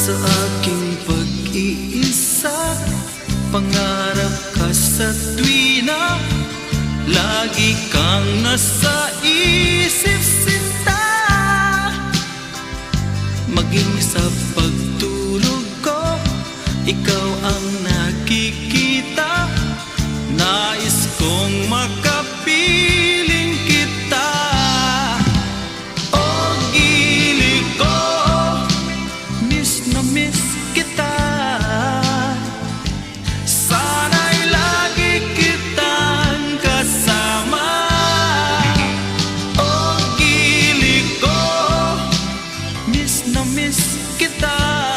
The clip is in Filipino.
Sa aking pag-iisa, pangarap ka sa tuwina, lagi kang nasa isip sinta. Maging sa pagtulog ko, ikaw ang nakikita. Nais kong makapiling kita. O gili ko, miss na miss kita. Sana'y lagi kitang kasama. O gili ko, miss na miss kita.